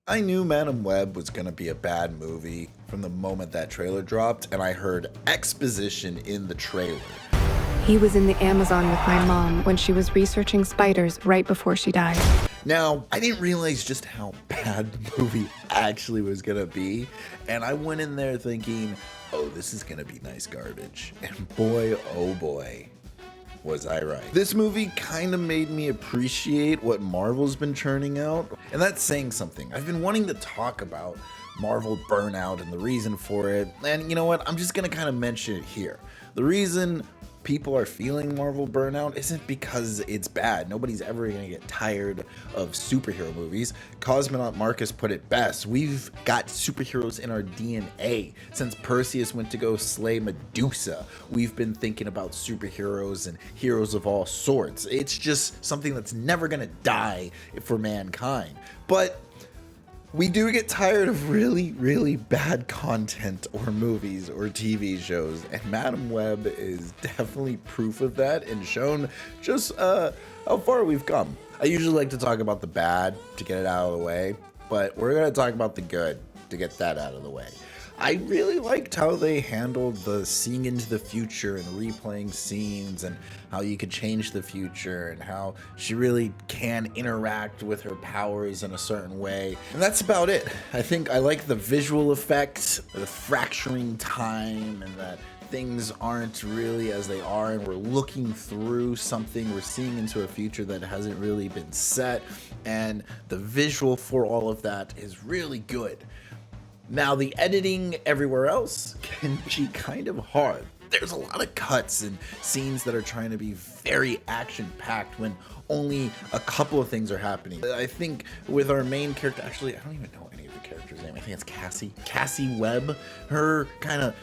I knew Madam Web was going to be a bad movie from the moment that trailer dropped, and I heard exposition in the trailer. He was in the Amazon with my mom when she was researching spiders right before she died. Now, I didn't realize just how bad the movie actually was going to be, and I went in there thinking, oh, this is going to be nice garbage. And boy, oh boy, was I right. This movie kind of made me appreciate what Marvel's been churning out, and that's saying something. I've been wanting to talk about Marvel burnout and the reason for it, and you know what? I'm just gonna kind of mention it here. The reason people are feeling Marvel burnout isn't because it's bad. Nobody's ever gonna get tired of superhero movies. Cosmonaut Marcus put it best. We've got superheroes in our DNA. Since Perseus went to go slay Medusa, we've been thinking about superheroes and heroes of all sorts. It's just something that's never gonna die for mankind. But we do get tired of really, really bad content or movies or TV shows, and Madam Web is definitely proof of that and shown just how far we've come. I usually like to talk about the bad to get it out of the way, but we're going to talk about the good to get that out of the way. I really liked how they handled the seeing into the future and replaying scenes and how you could change the future and how she really can interact with her powers in a certain way. And that's about it. I think I like the visual effects, the fracturing time, and that things aren't really as they are and we're looking through something, we're seeing into a future that hasn't really been set, and the visual for all of that is really good. Now, the editing everywhere else can be kind of hard. There's a lot of cuts and scenes that are trying to be very action-packed when only a couple of things are happening. I think with our main character, actually, I don't even know any of the characters' name. I think it's Cassie. Cassie Webb, her kind of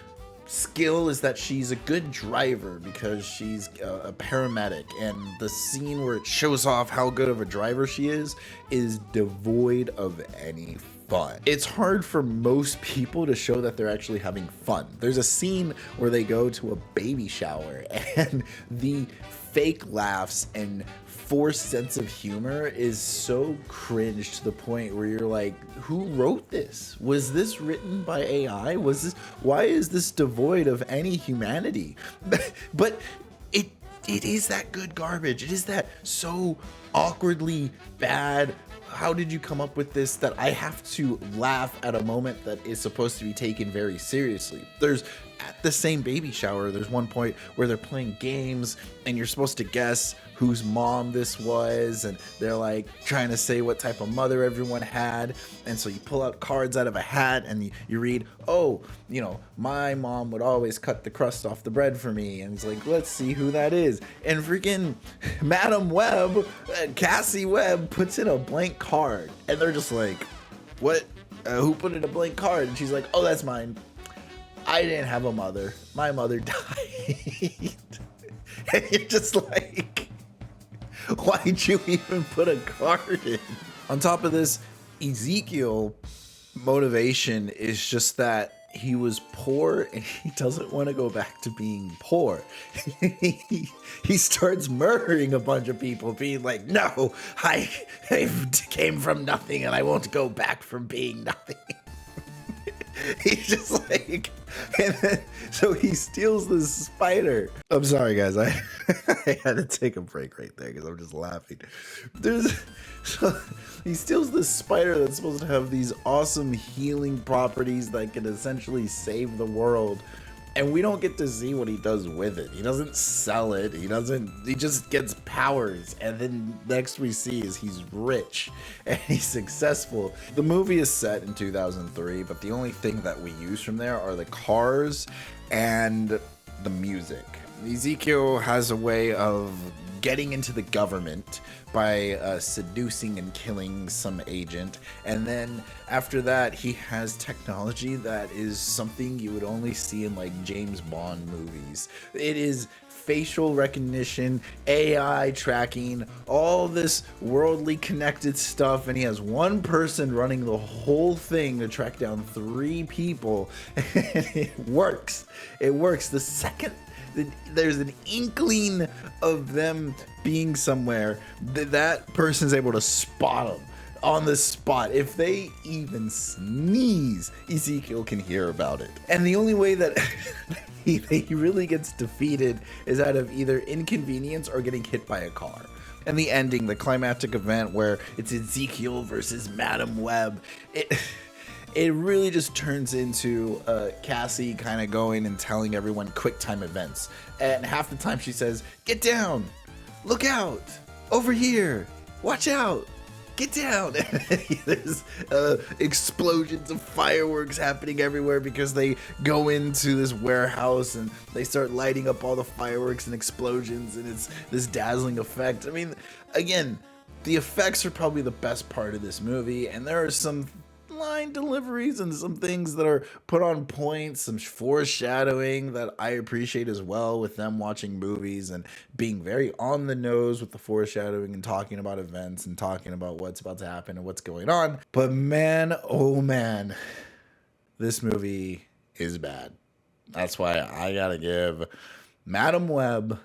skill is that she's a good driver because she's a paramedic, and the scene where it shows off how good of a driver she is devoid of any fun. It's hard for most people to show that they're actually having fun. There's a scene where they go to a baby shower and the fake laughs and forced sense of humor is so cringe to the point where you're like, who wrote this? Was this written by AI? Why is this devoid of any humanity? But it is that good garbage. It is that so awkwardly bad. How did you come up with this that I have to laugh at a moment that is supposed to be taken very seriously? There's at the same baby shower, there's one point where they're playing games and you're supposed to guess whose mom this was, and they're like trying to say what type of mother everyone had, and so you pull out cards out of a hat and you read, oh, you know, my mom would always cut the crust off the bread for me, and it's like, let's see who that is, and freaking Madam Web, Cassie Webb puts in a blank card, and they're just like, what, who put in a blank card? And she's like, oh, that's mine. I didn't have a mother. My mother died. And you're just like, why'd you even put a card in? On top of this, Ezekiel motivation is just that he was poor and he doesn't want to go back to being poor. He starts murdering a bunch of people, being like, no, I came from nothing and I won't go back from being nothing. He's just like, and then, so he steals this spider. I'm sorry, guys. I had to take a break right there because I'm just laughing. So he steals this spider that's supposed to have these awesome healing properties that can essentially save the world. And we don't get to see what he does with it. He doesn't sell it. He just gets powers. And then next we see is he's rich and he's successful. The movie is set in 2003, but the only thing that we use from there are the cars and the music. Ezekiel has a way of getting into the government by seducing and killing some agent, and then after that he has technology that is something you would only see in like James Bond movies. It is facial recognition, AI tracking, all this worldly connected stuff, and he has one person running the whole thing to track down 3 people, and it works. The second there's an inkling of them being somewhere, that person's able to spot them. on the spot. If they even sneeze, Ezekiel can hear about it. And the only way that he really gets defeated is out of either inconvenience or getting hit by a car. And the ending, the climactic event where it's Ezekiel versus Madam Web, it really just turns into Cassie kind of going and telling everyone quick time events. And half the time she says, "Get down, look out, over here, watch out, get down." There's explosions of fireworks happening everywhere because they go into this warehouse and they start lighting up all the fireworks and explosions, and it's this dazzling effect. I mean, again, the effects are probably the best part of this movie, and there are some line deliveries and some things that are put on point, some foreshadowing that I appreciate as well with them watching movies and being very on the nose with the foreshadowing and talking about events and talking about what's about to happen and what's going on. But man, oh man, this movie is bad. That's why I gotta give Madam Web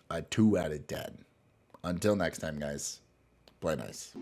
a 2 out of 10. Until next time, guys, play nice.